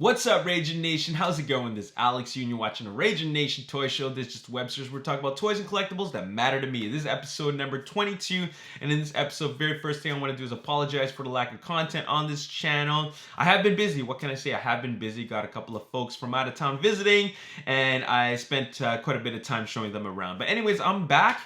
What's up, Ragin Nation? How's it going? This is Alex here, and you're watching a Ragin Nation toy show. This is just a web series where we're talking about toys and collectibles that matter to me. This is episode number 22, and in this episode, very first thing I want to do is apologize for the lack of content on this channel. I have been busy. What can I say? I have been busy. Got a couple of folks from out of town visiting, and I spent quite a bit of time showing them around. But anyways, I'm back,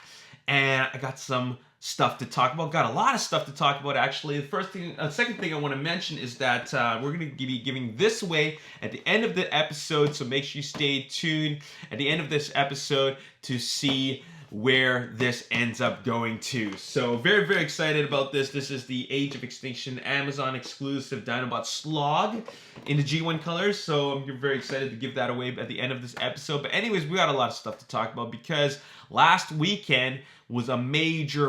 and I got some stuff to talk about. Got a lot of stuff to talk about, actually. The second thing I want to mention is that we're going to be giving this away at the end of the episode, so make sure you stay tuned at the end of this episode to see where this ends up going to. So very, very excited about this. This is the Age of Extinction Amazon exclusive Dinobot Slog in the G1 colors. So I'm very excited to give that away at the end of this episode. But anyways, we got a lot of stuff to talk about because last weekend was a major,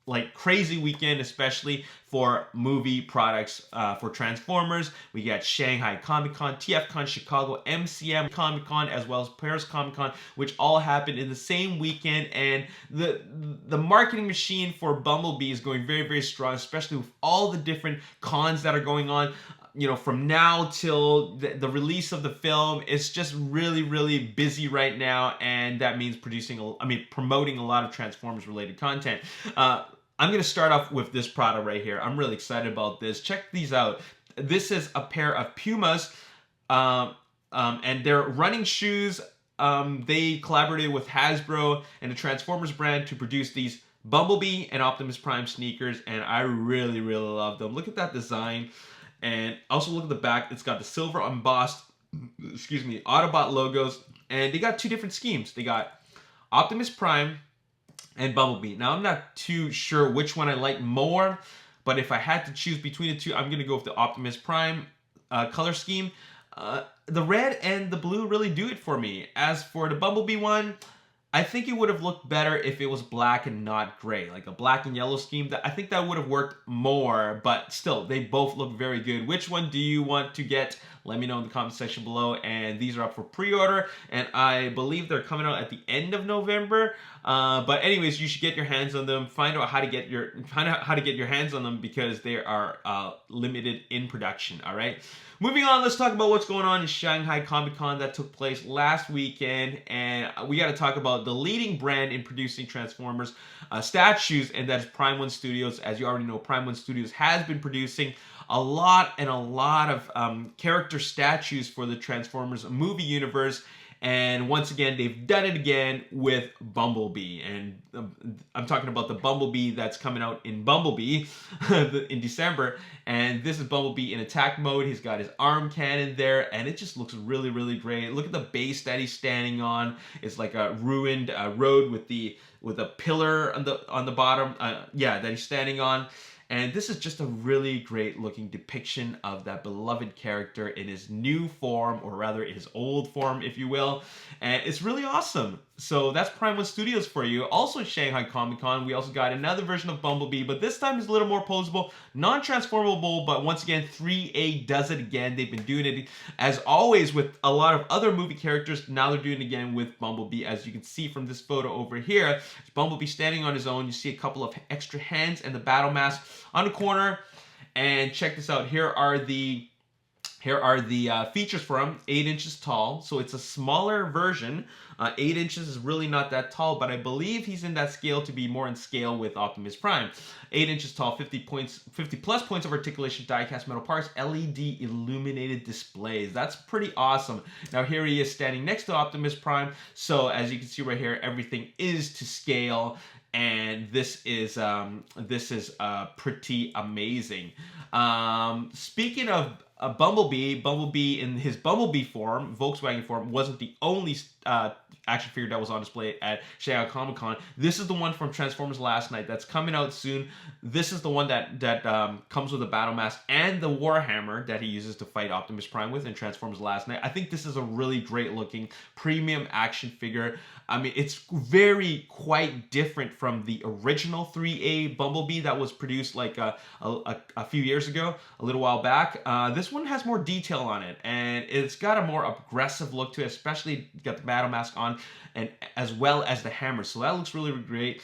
like crazy weekend, especially for movie products for Transformers. We got Shanghai Comic Con, TFCon, Chicago, MCM Comic Con, as well as Paris Comic Con, which all happened in the same weekend. And the marketing machine for Bumblebee is going very, very strong, especially with all the different cons that are going on. You know, from now till the release of the film, it's just really, really busy right now, and that means promoting a lot of Transformers related content. I'm going to start off with this product right here. I'm really excited about this. Check these out. This is a pair of Pumas, and they're running shoes. They collaborated with Hasbro and the Transformers brand to produce these Bumblebee and Optimus Prime sneakers, and I really, really love them. Look at that design. And also look at the back. It's got the silver embossed, Autobot logos. And they got two different schemes. They got Optimus Prime and Bumblebee. Now, I'm not too sure which one I like more, but if I had to choose between the two, I'm going to go with the Optimus Prime color scheme. The red and the blue really do it for me. As for the Bumblebee one, I think it would have looked better if it was black and not gray, like a black and yellow scheme. I think that would have worked more, but still, they both look very good. Which one do you want to get? Let me know in the comment section below. And these are up for pre-order, and I believe they're coming out at the end of November. But anyways, you should get your hands on them. Find out how to get your hands on them because they are limited in production. All right. Moving on, let's talk about what's going on in Shanghai Comic Con that took place last weekend, and we got to talk about the leading brand in producing Transformers statues, and that is Prime One Studios. As you already know, Prime One Studios has been producing a lot of character statues for the Transformers movie universe. And once again, they've done it again with Bumblebee. And I'm talking about the Bumblebee that's coming out in Bumblebee in December. And this is Bumblebee in attack mode. He's got his arm cannon there, and it just looks really, really great. Look at the base that he's standing on. It's like a ruined road with a pillar on the bottom. That he's standing on. And this is just a really great looking depiction of that beloved character in his new form, or rather his old form, if you will. And it's really awesome. So that's Prime One Studios for you. Also Shanghai Comic Con, we also got another version of Bumblebee, but this time is a little more posable, non-transformable, but once again, 3A does it again. They've been doing it, as always, with a lot of other movie characters. Now they're doing it again with Bumblebee, as you can see from this photo over here. It's Bumblebee standing on his own. You see a couple of extra hands and the battle mask on the corner. And check this out. Here are the features for him. 8 inches tall, so it's a smaller version. 8 inches is really not that tall, but I believe he's in that scale to be more in scale with Optimus Prime. 8 inches tall, 50 plus points of articulation, die-cast metal parts, LED illuminated displays. That's pretty awesome. Now here he is standing next to Optimus Prime, so as you can see right here, everything is to scale. And this is pretty amazing. Speaking of Bumblebee in his Bumblebee form, Volkswagen form, wasn't the only action figure that was on display at Shanghai Comic Con. This is the one from Transformers Last Night that's coming out soon. This is the one that comes with a battle mask and the Warhammer that he uses to fight Optimus Prime with in Transformers Last Night. I think this is a really great looking premium action figure. I mean, it's quite different from the original 3A Bumblebee that was produced like a few years ago, a little while back. This one has more detail on it, and it's got a more aggressive look to it, especially got the battle mask on on, and as well as the hammer. So that looks really, really great.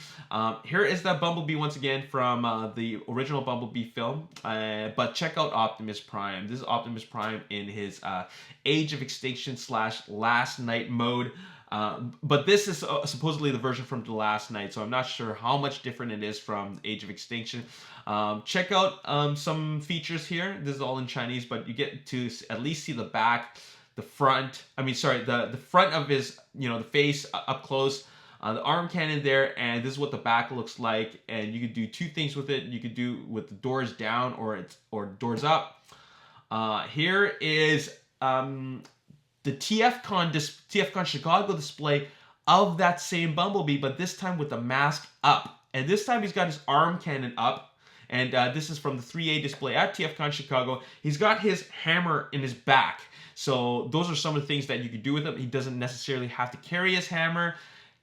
Here is that Bumblebee once again from the original Bumblebee film. But check out Optimus Prime. This is Optimus Prime in his Age of Extinction / Last Night mode. But this is supposedly the version from the Last Night, so I'm not sure how much different it is from Age of Extinction. Check out some features here. This is all in Chinese, but you get to at least see the back, the front. I mean, sorry, the front of his, the face up close. The arm cannon there, and this is what the back looks like. And you could do two things with it. You could do with the doors down or doors up. Here is the TFCon Chicago display of that same Bumblebee, but this time with the mask up. And this time he's got his arm cannon up. And this is from the 3A display at TFCon Chicago. He's got his hammer in his back. So those are some of the things that you could do with him. He doesn't necessarily have to carry his hammer.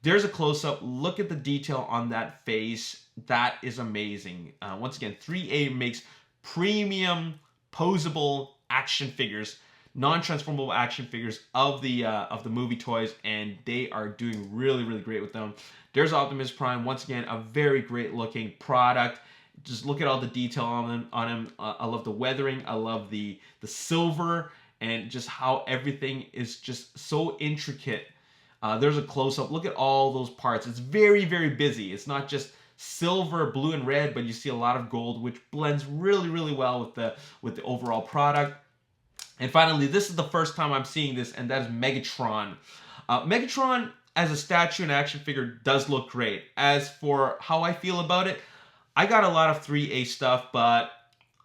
There's a close-up. Look at the detail on that face. That is amazing. Once again, 3A makes premium, posable action figures, non-transformable action figures of the movie toys, and they are doing really, really great with them. There's Optimus Prime. Once again, a very great-looking product. Just look at all the detail on him. I love the weathering. I love the silver, and just how everything is just so intricate. There's a close-up. Look at all those parts. It's very, very busy. It's not just silver, blue, and red, but you see a lot of gold, which blends really, really well with the overall product. And finally, this is the first time I'm seeing this, and that is Megatron. Megatron as a statue and action figure does look great. As for how I feel about it, I got a lot of 3A stuff, but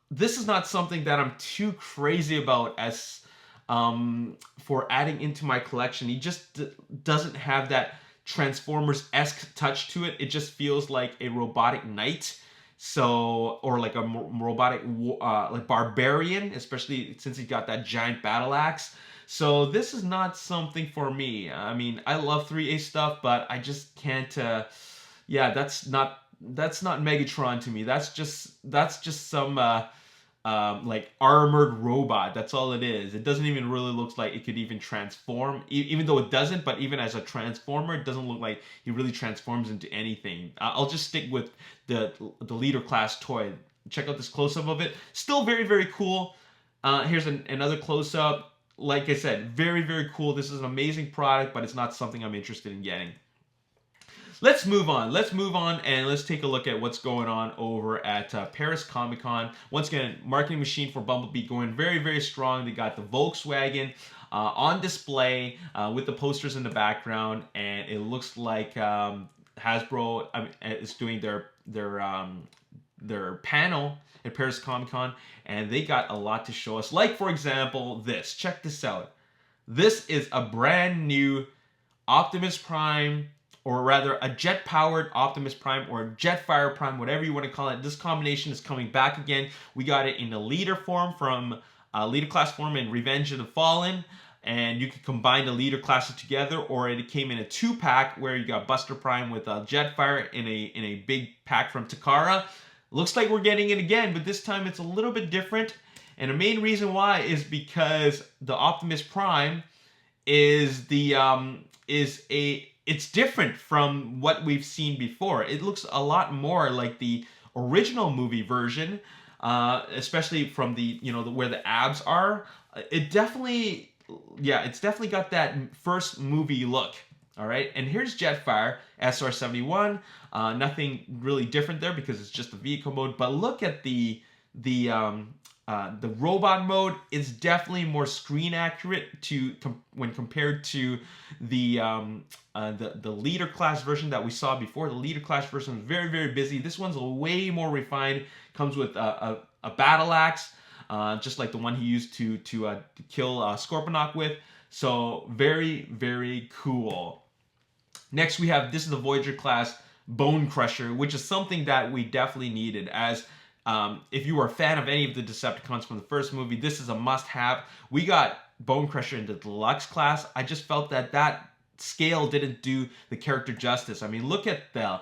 this is not something that I'm too crazy about as for adding into my collection. He just doesn't have that Transformers-esque touch to it. It just feels like a robotic knight. So, or like a robotic like barbarian, especially since he got that giant battle axe. So this is not something for me. I mean, I love 3A stuff, but I just can't. Yeah, that's not Megatron to me. That's just some like armored robot. That's all it is. It doesn't even really look like it could even transform, even though it doesn't. But even as a transformer, it doesn't look like he really transforms into anything. I'll just stick with the leader class toy. Check out this close-up of it. Still very, very cool. Here's another close-up. Like I said, very, very cool. This is an amazing product, but it's not something I'm interested in getting. Let's move on. Let's move on and let's take a look at what's going on over at Paris Comic Con. Once again, marketing machine for Bumblebee going very, very strong. They got the Volkswagen on display with the posters in the background, and it looks like Hasbro is doing their panel at Paris Comic Con, and they got a lot to show us. Like, for example, this. Check this out. This is a brand new Optimus Prime, or rather a jet-powered Optimus Prime or Jetfire Prime, whatever you want to call it. This combination is coming back again. We got it in a leader form from leader class form in Revenge of the Fallen, and you could combine the leader classes together, or it came in a 2-pack where you got Buster Prime with Jetfire in a big pack from Takara. Looks like we're getting it again, but this time it's a little bit different. And the main reason why is because the Optimus Prime is it's different from what we've seen before. It looks a lot more like the original movie version, especially from the where the abs are. It's definitely got that first movie look. All right, and here's Jetfire SR-71. Nothing really different there because it's just the vehicle mode. But look at the robot mode. Is definitely more screen accurate when compared to the leader class version that we saw before. The leader class version was very, very busy. This one's way more refined. Comes with a battle axe, just like the one he used to kill Scorponok with. So very, very cool. Next we have, this is the Voyager class Bone Crusher, which is something that we definitely needed. As if you were a fan of any of the Decepticons from the first movie, this is a must-have. We got Bone Crusher in the deluxe class. I just felt that scale didn't do the character justice. I mean, look at the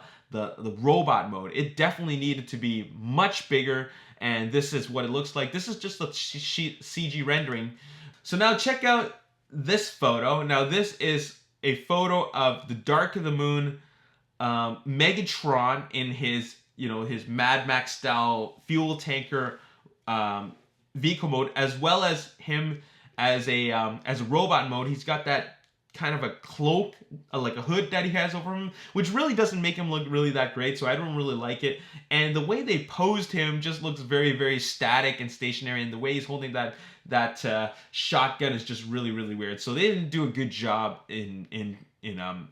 robot mode. It definitely needed to be much bigger, and this is what it looks like. This is just a CG rendering. So now check out this photo. Now this is a photo of the Dark of the Moon, Megatron in his, his Mad Max style fuel tanker vehicle mode, as well as him as a robot mode. He's got that kind of a cloak, like a hood that he has over him, which really doesn't make him look really that great, so I don't really like it. And the way they posed him just looks very, very static and stationary, and the way he's holding that shotgun is just really, really weird. So they didn't do a good job in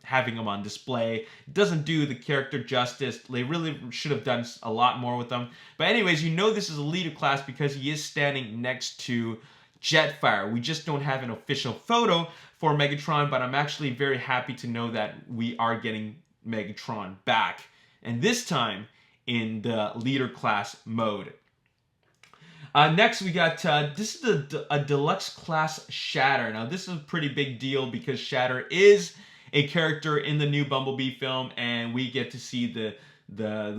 having him on display. It doesn't do the character justice. They really should have done a lot more with them. But anyways, this is a leader class because he is standing next to Jetfire. We just don't have an official photo for Megatron, but I'm actually very happy to know that we are getting Megatron back, and this time in the leader class mode. Next, we got this is a deluxe class Shatter. Now, this is a pretty big deal because Shatter is a character in the new Bumblebee film, and we get to see the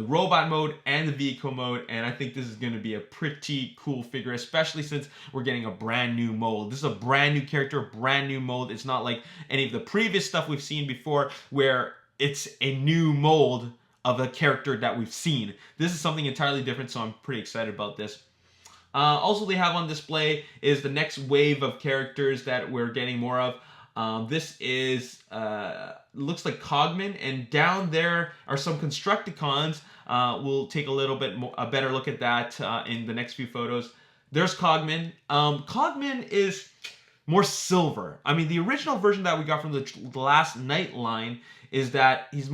robot mode and the vehicle mode, and I think this is going to be a pretty cool figure, especially since we're getting a brand new mold. This is a brand new character, brand new mold. It's not like any of the previous stuff we've seen before where it's a new mold of a character that we've seen. This is something entirely different, so I'm pretty excited about this. Also, they have on display is the next wave of characters that we're getting more of. This is looks like Cogman, and down there are some Constructicons. We'll take a better look at that in the next few photos. There's Cogman. Cogman is more silver. I mean, the original version that we got from the Last Night line is that it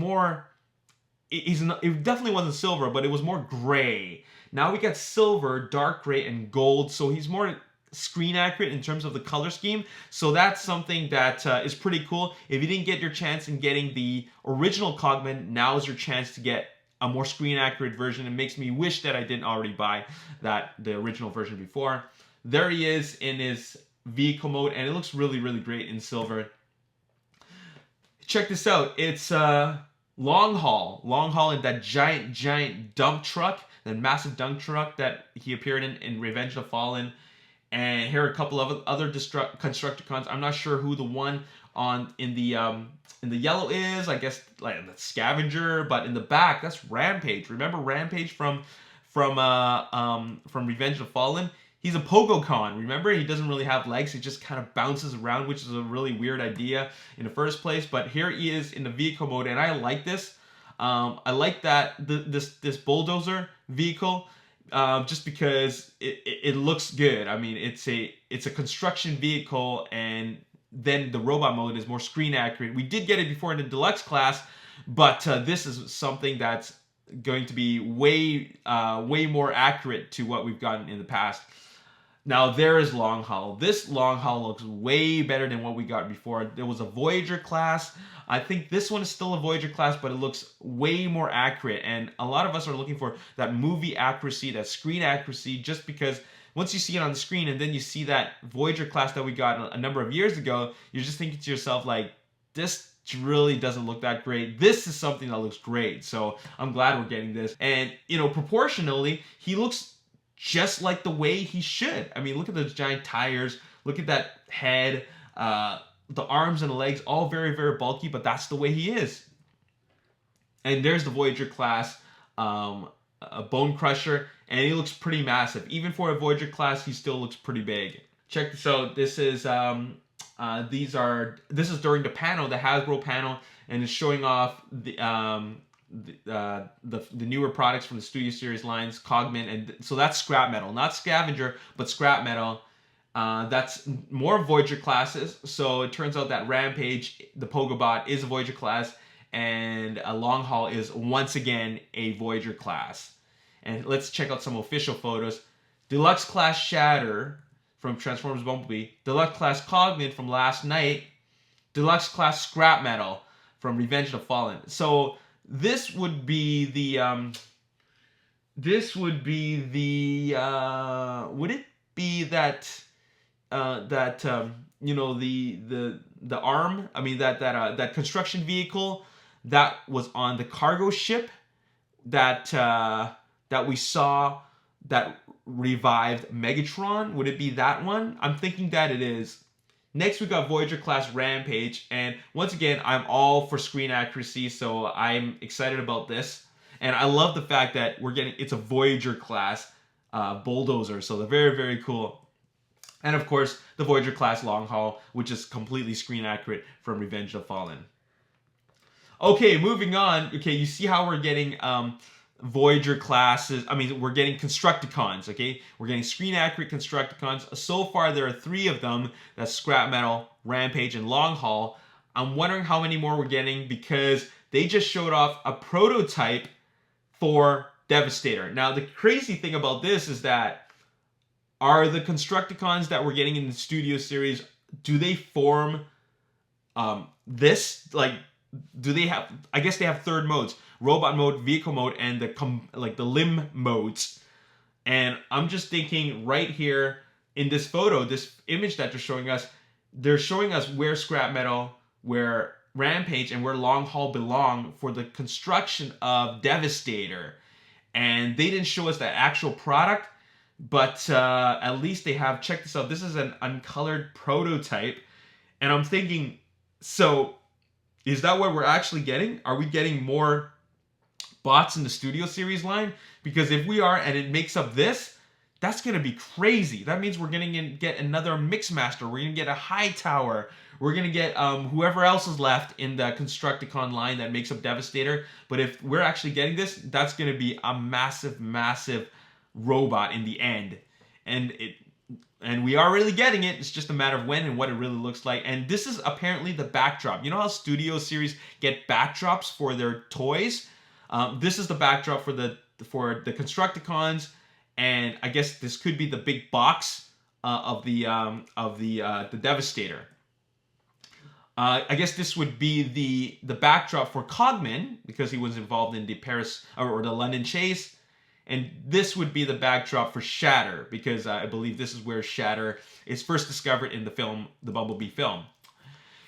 definitely wasn't silver, but it was more gray. Now we got silver, dark gray, and gold, so he's more screen accurate in terms of the color scheme. So that's something that is pretty cool. If you didn't get your chance in getting the original Cogman, now is your chance to get a more screen accurate version. It makes me wish that I didn't already buy the original version before. There he is in his vehicle mode, and it looks really, really great in silver. Check this out. It's Long Haul in that giant dump truck, that massive dump truck that he appeared in Revenge of the Fallen. And here are a couple of other Constructicons. I'm not sure who the one in the yellow is. I guess like the Scavenger, but in the back that's Rampage. Remember Rampage from Revenge of the Fallen? He's a Pogocon. Remember, he doesn't really have legs. He just kind of bounces around, which is a really weird idea in the first place. But here he is in the vehicle mode, and I like this. I like that this bulldozer vehicle. Just because it looks good. I mean, it's a construction vehicle, and then the robot mode is more screen accurate. We did get it before in the deluxe class, but this is something that's going to be way more accurate to what we've gotten in the past. Now there is Long Haul. This Long Haul looks way better than what we got before. There was a Voyager class. I think this one is still a Voyager class, but it looks way more accurate. And a lot of us are looking for that movie accuracy, that screen accuracy, just because once you see it on the screen and then you see that Voyager class that we got a number of years ago, you're just thinking to yourself, like, this really doesn't look that great. This is something that looks great. So I'm glad we're getting this. And, proportionally, he looks just like the way he should. I mean, look at those giant tires. Look at that head. The arms and the legs, all very, very bulky, but that's the way he is. And there's the Voyager class, a Bone Crusher, and he looks pretty massive. Even for a Voyager class, he still looks pretty big. Check this out. This is this is during the panel, the Hasbro panel, and it's showing off the newer products from the Studio Series lines, Cogman, and so that's scrap metal, not Scavenger, but scrap metal. That's more Voyager classes. So it turns out that Rampage, the Pogobot, is a Voyager class, and a Long Haul is once again a Voyager class. And let's check out some official photos. Deluxe class Shatter from Transformers Bumblebee, Deluxe class Cogman from Last Night, Deluxe class Scrap Metal from Revenge of the Fallen. So this would be the would it be that the arm, I mean that construction vehicle that was on the cargo ship that we saw that revived Megatron? Would it be that one? I'm thinking that it is. Next, we got Voyager class Rampage, and once again, I'm all for screen accuracy, so I'm excited about this. And I love the fact that it's a Voyager class bulldozer, so they're very, very cool. And of course, the Voyager class Long Haul, which is completely screen accurate from Revenge of the Fallen. Okay, moving on. Okay, you see how we're getting Voyager classes. I mean, we're getting Constructicons, okay? We're getting screen accurate Constructicons. So far, there are 3 of them. That's Scrap Metal, Rampage, and Long Haul. I'm wondering how many more we're getting because they just showed off a prototype for Devastator. Now, the crazy thing about this is that are the Constructicons that we're getting in the Studio Series, do they form this? Like, do they have, I guess they have 3rd modes, robot mode, vehicle mode, and the limb modes. And I'm just thinking right here in this photo, this image that they're showing us where Scrap Metal, where Rampage, and where Long Haul belong for the construction of Devastator. And they didn't show us the actual product, but at least they have, check this out, this is an uncolored prototype. And I'm thinking, so is that what we're actually getting? Are we getting more bots in the Studio Series line? Because if we are, and it makes up this, that's going to be crazy. That means we're going to get another Mixmaster. We're going to get a Hightower. We're going to get whoever else is left in the Constructicon line that makes up Devastator. But if we're actually getting this, that's going to be a massive, massive robot in the end. And we are really getting it. It's just a matter of when and what it really looks like. And this is apparently the backdrop. You know how Studio Series get backdrops for their toys? This is the backdrop for the Constructicons, and I guess this could be the big box of the Devastator. I guess this would be the backdrop for Cogman because he was involved in the Paris or the London chase. And this would be the backdrop for Shatter, because I believe this is where Shatter is first discovered in the film, the Bumblebee film.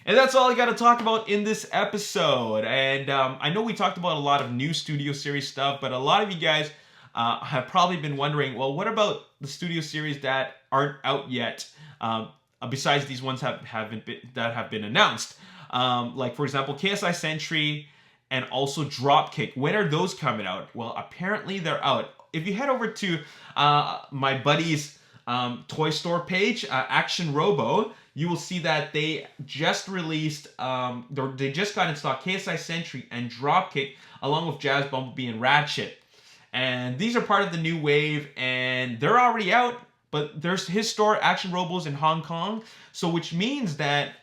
And that's all I got to talk about in this episode. And I know we talked about a lot of new Studio Series stuff, but a lot of you guys have probably been wondering, well, what about the Studio Series that aren't out yet, besides these ones that have been announced? Like, for example, KSI Sentry, and also Dropkick. When are those coming out? Well, apparently they're out. If you head over to my buddy's toy store page, Action Robo, you will see that they just released, they just got in stock KSI Sentry and Dropkick, along with Jazz Bumblebee and Ratchet. And these are part of the new wave, and they're already out, but there's his store, Action Robo's in Hong Kong, so which means that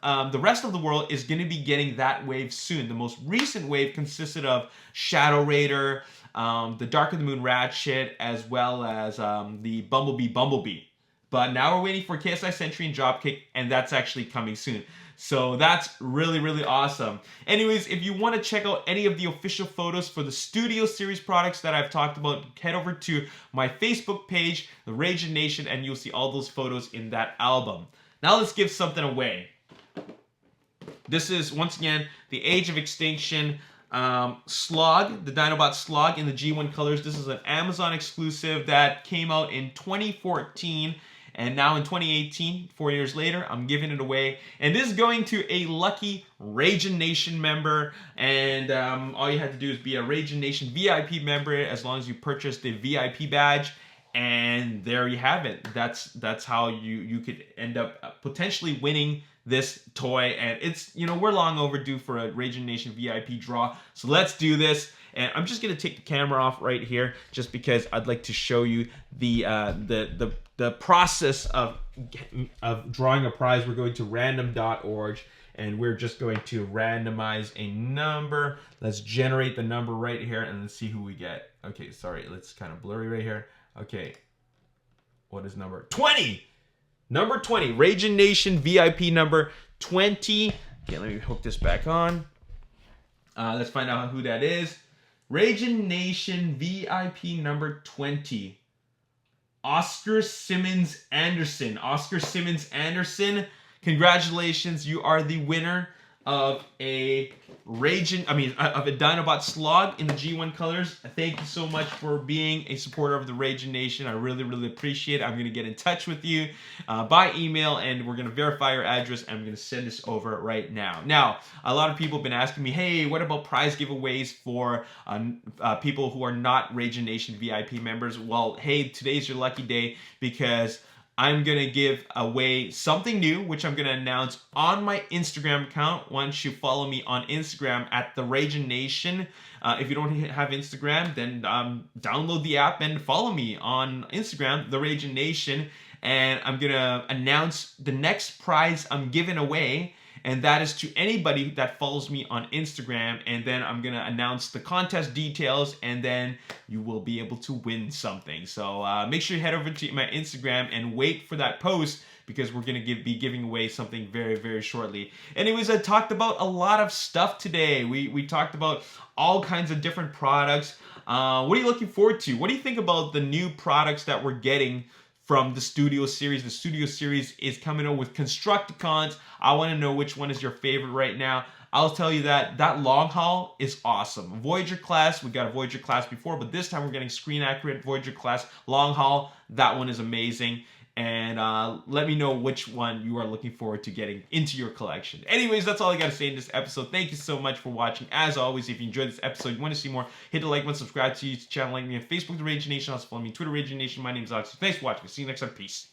the rest of the world is going to be getting that wave soon. The most recent wave consisted of Shadow Raider, the Dark of the Moon Ratchet, as well as the Bumblebee. But now we're waiting for KSI Sentry and Dropkick, and that's actually coming soon. So that's really, really awesome. Anyways, if you want to check out any of the official photos for the Studio Series products that I've talked about, head over to my Facebook page, The Ragin Nation, and you'll see all those photos in that album. Now let's give something away. This is, once again, the Age of Extinction Slog, the Dinobot Slog in the G1 colors. This is an Amazon exclusive that came out in 2014, and now in 2018, 4 years later, I'm giving it away. And this is going to a lucky Ragin Nation member, and all you have to do is be a Ragin Nation VIP member as long as you purchase the VIP badge. And there you have it. That's how you could end up potentially winning this toy. And it's, we're long overdue for a Ragin Nation VIP draw. So let's do this. And I'm just gonna take the camera off right here, just because I'd like to show you the process of drawing a prize. We're going to random.org, and we're just going to randomize a number. Let's generate the number right here, and let's see who we get. Okay, sorry, it's kind of blurry right here. Okay, what is number 20? Number 20, Ragin Nation VIP number 20. Okay, let me hook this back on. Let's find out who that is. Ragin Nation VIP number 20. Oscar Simmons Anderson. Oscar Simmons Anderson, congratulations, you are the winner of a Ragin, of a Dinobot Slog in the G1 colors. Thank you so much for being a supporter of the Ragin Nation. I really, really appreciate it. I'm going to get in touch with you by email, and we're going to verify your address, and I'm going to send this over right now. Now, a lot of people have been asking me, hey, what about prize giveaways for people who are not Ragin Nation VIP members? Well, hey, today's your lucky day because I'm going to give away something new, which I'm going to announce on my Instagram account once you follow me on Instagram at the Ragin Nation. If you don't have Instagram, then download the app and follow me on Instagram, the Ragin Nation. And I'm going to announce the next prize I'm giving away. And that is to anybody that follows me on Instagram. And then I'm going to announce the contest details, and then you will be able to win something. So make sure you head over to my Instagram and wait for that post, because we're going to be giving away something very, very shortly. Anyways, I talked about a lot of stuff today. We talked about all kinds of different products. What are you looking forward to? What do you think about the new products that we're getting from the Studio Series? The Studio Series is coming out with Constructicons. I want to know which one is your favorite right now. I'll tell you that long haul is awesome. Voyager class, we got a Voyager class before, but this time we're getting screen accurate Voyager class long haul. That one is amazing. And let me know which one you are looking forward to getting into your collection. Anyways, that's all I got to say in this episode. Thank you so much for watching. As always, if you enjoyed this episode, you want to see more, hit the like button, subscribe to the channel, like me on Facebook, The Ragin Nation. Also follow me on Twitter, Ragin Nation. My name is Alex. Thanks for watching. See you next time. Peace.